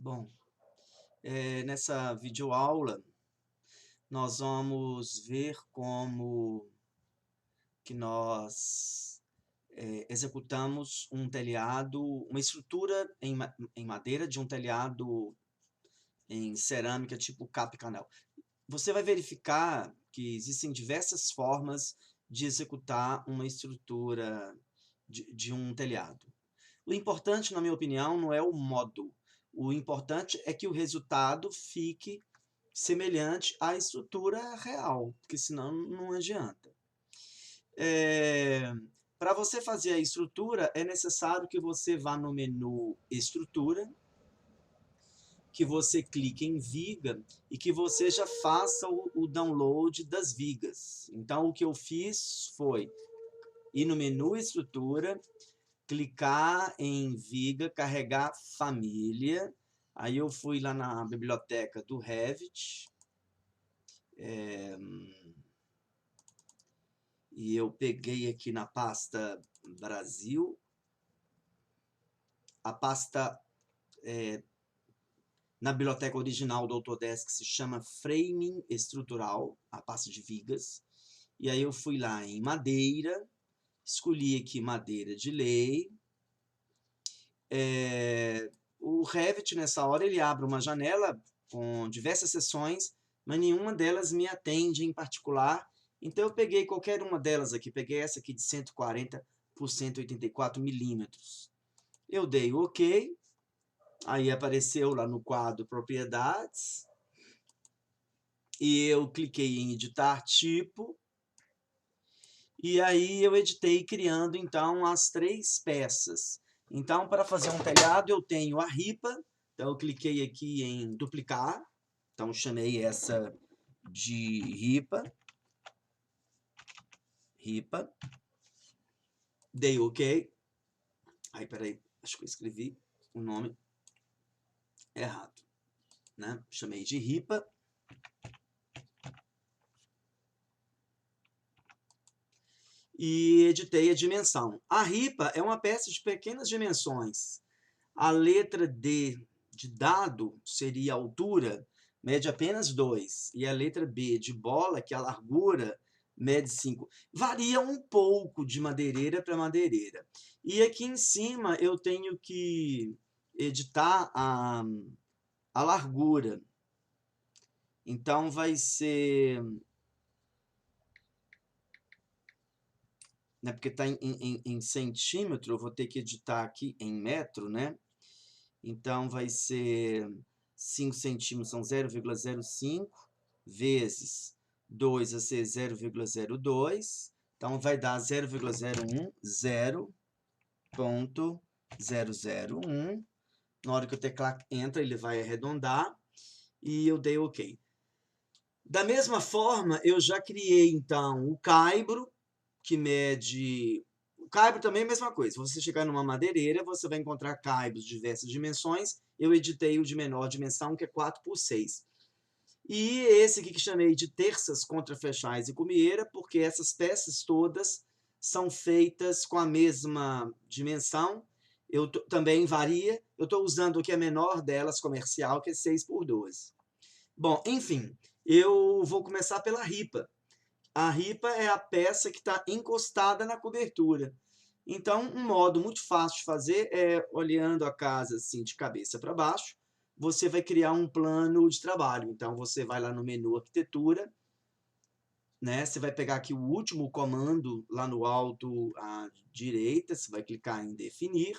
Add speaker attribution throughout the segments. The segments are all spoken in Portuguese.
Speaker 1: Bom, nessa videoaula nós vamos ver como que nós executamos um telhado, uma estrutura em madeira de um telhado em cerâmica tipo capa e canal. Você vai verificar que existem diversas formas de executar uma estrutura de um telhado. O importante, na minha opinião, não é o modo. O importante é que o resultado fique semelhante à estrutura real, porque senão não adianta. Para você fazer a estrutura, é necessário que você vá no menu Estrutura, que você clique em viga e que você já faça o download das vigas. Então, o que eu fiz foi ir no menu Estrutura, clicar em viga, carregar família. Aí eu fui lá na biblioteca do Revit, e eu peguei aqui na pasta Brasil, a pasta na biblioteca original do Autodesk se chama Framing Estrutural, a pasta de vigas. E aí eu fui lá em madeira, escolhi aqui madeira de lei. O Revit, nessa hora, ele abre uma janela com diversas seções, mas nenhuma delas me atende em particular. Então eu peguei qualquer uma delas aqui, peguei essa aqui de 140 por 184 milímetros. Eu dei OK, aí apareceu lá no quadro Propriedades, e eu cliquei em Editar Tipo, e aí eu editei criando então as três peças. Então, para fazer um telhado, eu tenho a ripa, então eu cliquei aqui em duplicar, então chamei essa de ripa, dei OK, aí peraí, acho que eu escrevi o nome errado, né? Chamei de ripa, e editei a dimensão. A ripa é uma peça de pequenas dimensões. A letra D de dado seria a altura, mede apenas 2. E a letra B de bola, que é a largura, mede 5. Varia um pouco de madeireira para madeireira. E aqui em cima eu tenho que editar a largura. Então vai ser... Né, porque está em centímetro, eu vou ter que editar aqui em metro, né? Então, vai ser 5 centímetros, são 0,05, vezes 2 vai ser 0,02. Então, vai dar 0,01, 0,001. Na hora que o teclado entra, ele vai arredondar. E eu dei OK. Da mesma forma, eu já criei, então, o caibro, que mede... O caibro também é a mesma coisa. Se você chegar numa madeireira, você vai encontrar caibros de diversas dimensões. Eu editei o de menor dimensão, que é 4 por 6. E esse aqui que chamei de terças contraflechais e cumieira, porque essas peças todas são feitas com a mesma dimensão. Também varia. Eu estou usando o que é menor delas, comercial, que é 6 por 12. Bom, enfim, eu vou começar pela ripa. A ripa é a peça que está encostada na cobertura. Então, um modo muito fácil de fazer é, olhando a casa assim de cabeça para baixo, você vai criar um plano de trabalho. Então, você vai lá no menu Arquitetura, né? Você vai pegar aqui o último comando lá no alto à direita, você vai clicar em Definir,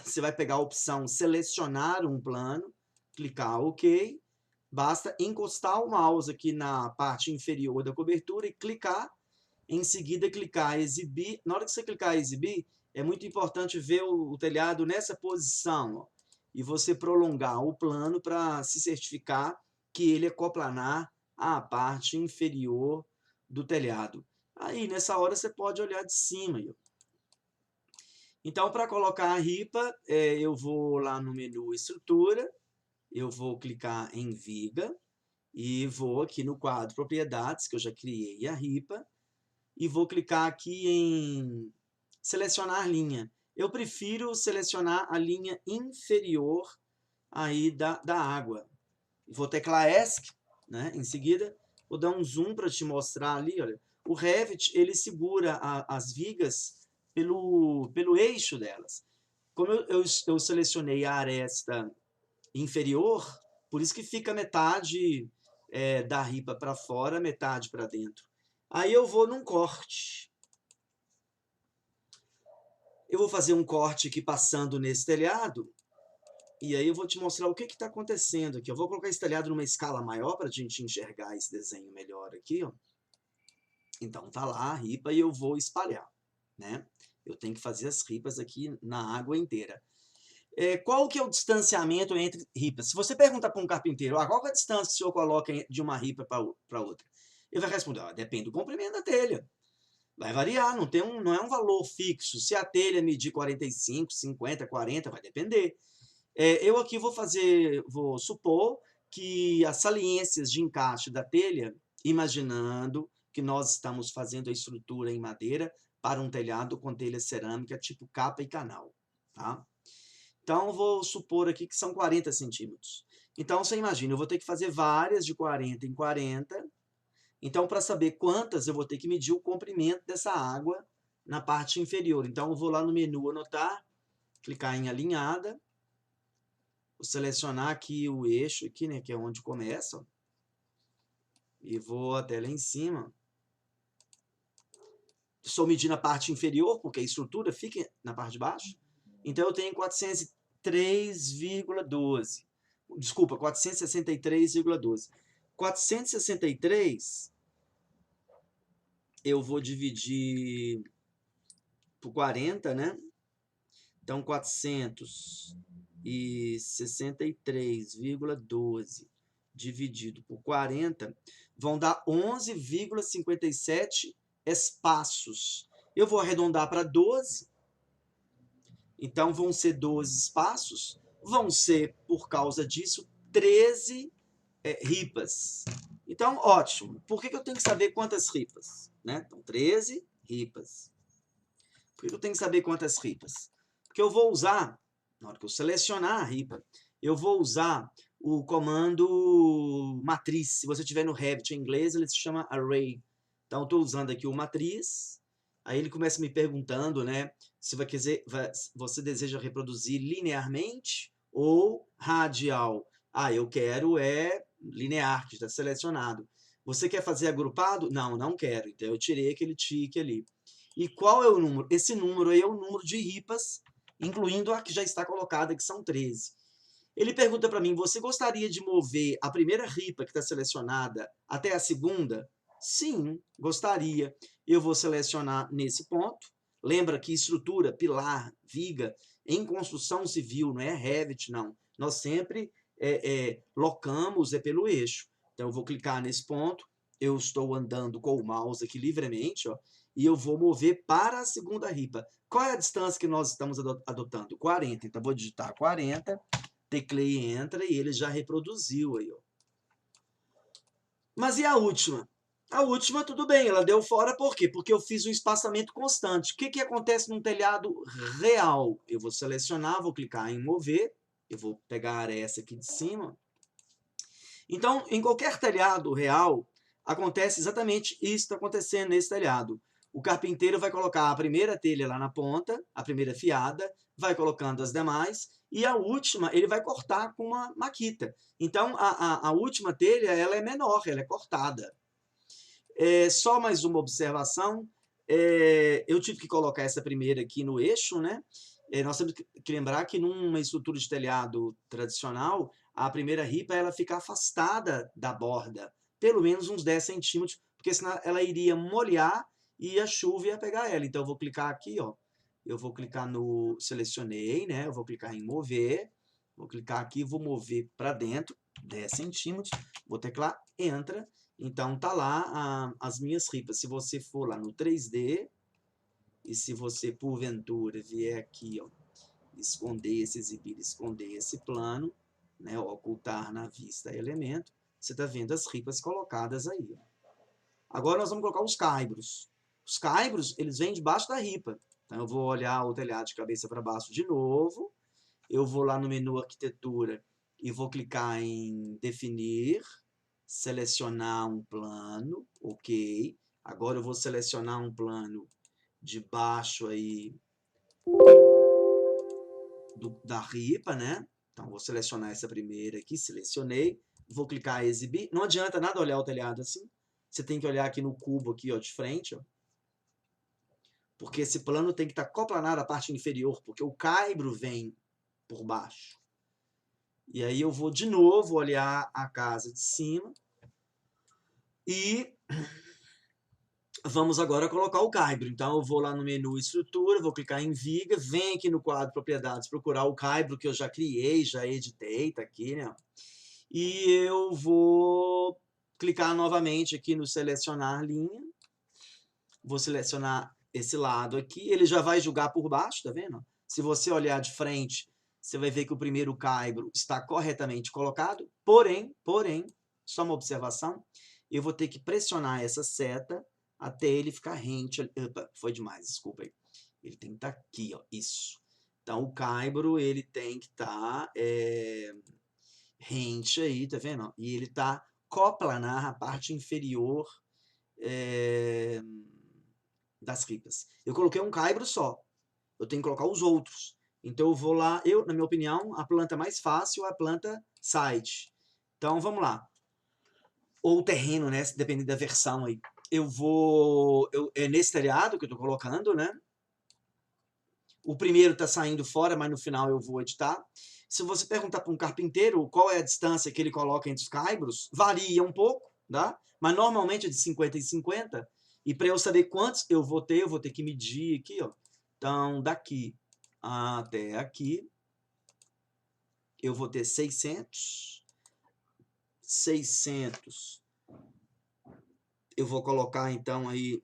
Speaker 1: você vai pegar a opção Selecionar um plano, clicar OK, basta encostar o mouse aqui na parte inferior da cobertura e clicar. Em seguida, clicar em Exibir. Na hora que você clicar em Exibir, é muito importante ver o telhado nessa posição, ó, e você prolongar o plano para se certificar que ele é coplanar à parte inferior do telhado. Aí, nessa hora, você pode olhar de cima. Então, para colocar a ripa, eu vou lá no menu Estrutura, eu vou clicar em Viga, e vou aqui no quadro Propriedades, que eu já criei a ripa, e vou clicar aqui em Selecionar linha. Eu prefiro selecionar a linha inferior aí da água. Vou teclar ESC, né? Em seguida, vou dar um zoom para te mostrar ali, olha. O Revit, ele segura as vigas pelo eixo delas. Como eu selecionei a aresta inferior, por isso que fica metade da ripa para fora, metade para dentro. Aí eu vou num corte. Eu vou fazer um corte aqui passando nesse telhado, e aí eu vou te mostrar o que está acontecendo aqui. Eu vou colocar esse telhado numa escala maior para a gente enxergar esse desenho melhor aqui, ó. Então tá lá a ripa e eu vou espalhar, né? Eu tenho que fazer as ripas aqui na água inteira. Qual que é o distanciamento entre ripas? Se você perguntar para um carpinteiro, qual que é a distância que o senhor coloca de uma ripa para outra? Ele vai responder, depende do comprimento da telha. Vai variar, não é um valor fixo. Se a telha medir 45, 50, 40, vai depender. Eu aqui vou supor que as saliências de encaixe da telha, imaginando que nós estamos fazendo a estrutura em madeira para um telhado com telha cerâmica tipo capa e canal, tá? Então, vou supor aqui que são 40 centímetros. Então, você imagina, eu vou ter que fazer várias de 40 em 40. Então, para saber quantas, eu vou ter que medir o comprimento dessa água na parte inferior. Então, eu vou lá no menu anotar, clicar em alinhada, vou selecionar aqui o eixo, aqui, né, que é onde começa, ó, e vou até lá em cima. Estou medindo a parte inferior, porque a estrutura fica na parte de baixo. Então, eu tenho 403,12. Desculpa, 463,12. 463, eu vou dividir por 40, né? Então, 463,12 dividido por 40 vão dar 11,57 espaços. Eu vou arredondar para 12. Então, vão ser 12 espaços. Vão ser, por causa disso, 13 ripas. Então, ótimo. Por que eu tenho que saber quantas ripas? Né? Então, 13 ripas. Por que eu tenho que saber quantas ripas? Porque eu vou usar, na hora que eu selecionar a ripa, eu vou usar o comando matriz. Se você tiver no Revit em inglês, ele se chama array. Então, eu estou usando aqui o matriz. Aí ele começa me perguntando, né, se você deseja reproduzir linearmente ou radial. Eu quero linear, que está selecionado. Você quer fazer agrupado? Não, não quero. Então, eu tirei aquele tique ali. E qual é o número? Esse número aí é o número de ripas, incluindo a que já está colocada, que são 13. Ele pergunta para mim, você gostaria de mover a primeira ripa que está selecionada até a segunda? Sim, gostaria. Eu vou selecionar nesse ponto. Lembra que estrutura, pilar, viga, em construção civil, não é Revit, não. Nós sempre locamos pelo eixo. Então, eu vou clicar nesse ponto. Eu estou andando com o mouse aqui livremente, ó, e eu vou mover para a segunda ripa. Qual é a distância que nós estamos adotando? 40. Então, vou digitar 40, teclei Enter e ele já reproduziu aí, ó. Mas e a última? A última, tudo bem, ela deu fora por quê? Porque eu fiz um espaçamento constante. O que acontece num telhado real? Eu vou selecionar, vou clicar em mover, eu vou pegar a aresta aqui de cima. Então, em qualquer telhado real, acontece exatamente isso que está acontecendo nesse telhado. O carpinteiro vai colocar a primeira telha lá na ponta, a primeira fiada, vai colocando as demais, e a última ele vai cortar com uma maquita. Então, a última telha ela é menor, ela é cortada. Só mais uma observação, eu tive que colocar essa primeira aqui no eixo, né? Nós temos que lembrar que numa estrutura de telhado tradicional, a primeira ripa ela fica afastada da borda, pelo menos uns 10 centímetros, porque senão ela iria molhar e a chuva ia pegar ela. Então, eu vou clicar aqui, ó. Eu vou clicar no... Selecionei, né? Eu vou clicar em mover. Vou clicar aqui, vou mover para dentro, 10 centímetros. Vou teclar Entra. Então, tá lá as minhas ripas. Se você for lá no 3D, e se você, porventura, vier aqui, ó, exibir, esconder esse plano, né, ocultar na vista elemento, você está vendo as ripas colocadas aí. Ó. Agora nós vamos colocar os caibros. Os caibros, eles vêm debaixo da ripa. Então eu vou olhar o telhado de cabeça para baixo de novo. Eu vou lá no menu arquitetura e vou clicar em definir, selecionar um plano, ok. Agora eu vou selecionar um plano de baixo aí da ripa, né? Então, vou selecionar essa primeira aqui, selecionei. Vou clicar em exibir. Não adianta nada olhar o telhado assim. Você tem que olhar aqui no cubo aqui, ó, de frente, ó. Porque esse plano tem que estar coplanado à parte inferior, porque o caibro vem por baixo. E aí eu vou de novo olhar a casa de cima e vamos agora colocar o caibro. Então eu vou lá no menu estrutura, vou clicar em viga, venho aqui no quadro propriedades procurar o caibro que eu já criei, já editei, tá aqui, né? E eu vou clicar novamente aqui no selecionar linha. Vou selecionar esse lado aqui, ele já vai julgar por baixo, tá vendo? Se você olhar de frente, você vai ver que o primeiro caibro está corretamente colocado, porém, só uma observação, eu vou ter que pressionar essa seta até ele ficar rente. Opa, foi demais, desculpa aí. Ele tem que estar aqui, ó, isso. Então, o caibro, ele tem que estar rente aí, tá vendo? E ele tá coplanar a parte inferior das ripas. Eu coloquei um caibro só. Eu tenho que colocar os outros. Então eu vou lá, na minha opinião, a planta mais fácil é a planta site. Então vamos lá. Ou o terreno, né? Dependendo da versão aí. É nesse telhado que eu tô colocando, né? O primeiro tá saindo fora, mas no final eu vou editar. Se você perguntar para um carpinteiro qual é a distância que ele coloca entre os caibros, varia um pouco, tá? Mas normalmente é de 50 em 50. E para eu saber quantos eu vou ter que medir aqui, ó. Então, daqui até aqui, eu vou ter 600. 600. Eu vou colocar, então, aí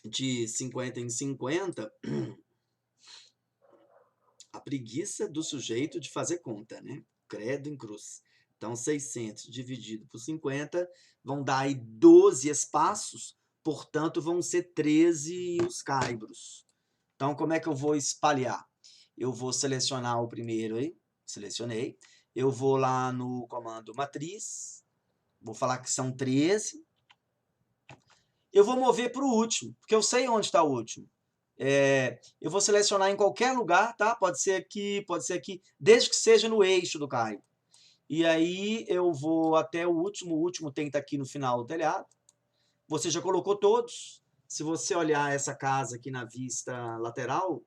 Speaker 1: de 50 em 50. A preguiça do sujeito de fazer conta, né? Credo em cruz. Então, 600 dividido por 50 vão dar aí 12 espaços, portanto, vão ser 13 os caibros. Então, como é que eu vou espalhar? Eu vou selecionar o primeiro aí, selecionei. Eu vou lá no comando matriz, vou falar que são 13. Eu vou mover para o último, porque eu sei onde está o último. Eu vou selecionar em qualquer lugar, tá? Pode ser aqui, desde que seja no eixo do caibro. E aí eu vou até o último tem que estar aqui no final do telhado. Você já colocou todos. Se você olhar essa casa aqui na vista lateral,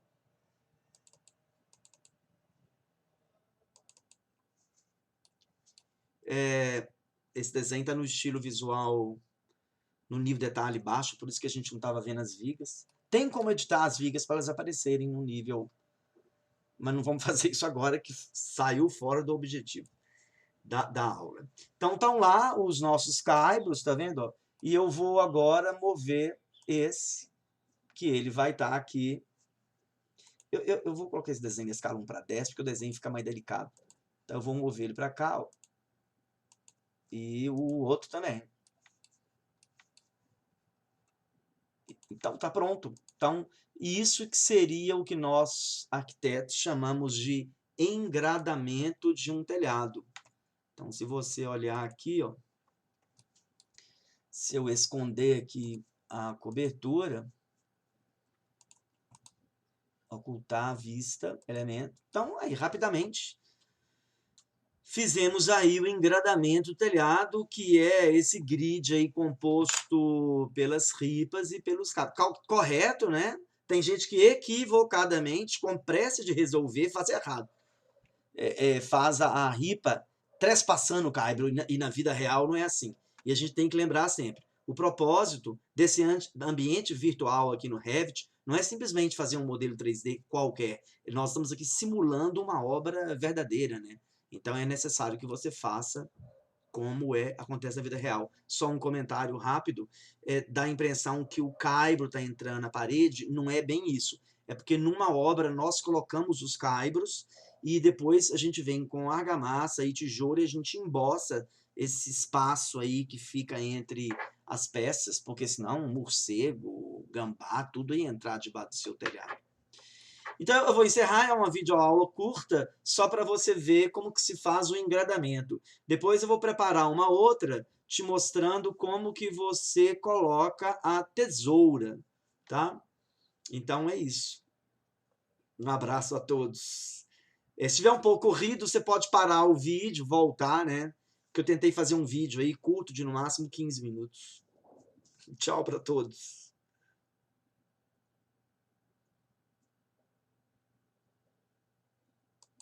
Speaker 1: esse desenho está no estilo visual, no nível de detalhe baixo, por isso que a gente não estava vendo as vigas. Tem como editar as vigas para elas aparecerem no nível, mas não vamos fazer isso agora, que saiu fora do objetivo da aula. Então, estão lá os nossos caibros, tá vendo? E eu vou agora mover esse, que ele vai estar aqui. Eu vou colocar esse desenho em escala 1 para 10, porque o desenho fica mais delicado. Então, eu vou mover ele para cá, ó. E o outro também. Então, tá pronto. Então, isso que seria o que nós, arquitetos, chamamos de engradamento de um telhado. Então, se você olhar aqui, ó, se eu esconder aqui a cobertura, ocultar a vista, elemento. Então, aí, rapidamente, fizemos aí o engradamento do telhado, que é esse grid aí composto pelas ripas e pelos cabos. Correto, né? Tem gente que equivocadamente, com pressa de resolver, faz errado. Faz a ripa trespassando o caibro, e na vida real não é assim. E a gente tem que lembrar sempre, o propósito desse ambiente virtual aqui no Revit não é simplesmente fazer um modelo 3D qualquer. Nós estamos aqui simulando uma obra verdadeira, né? Então é necessário que você faça como acontece na vida real. Só um comentário rápido, dá a impressão que o caibro está entrando na parede, não é bem isso. É porque numa obra nós colocamos os caibros e depois a gente vem com argamassa e tijolo e a gente embossa esse espaço aí que fica entre as peças, porque senão um morcego, gambá, tudo ia entrar debaixo do seu telhado. Então eu vou encerrar, é uma videoaula curta, só para você ver como que se faz o engradamento. Depois eu vou preparar uma outra te mostrando como que você coloca a tesoura, tá? Então é isso. Um abraço a todos. Se estiver um pouco corrido, você pode parar o vídeo, voltar, né? Porque eu tentei fazer um vídeo aí curto de no máximo 15 minutos. Tchau para todos.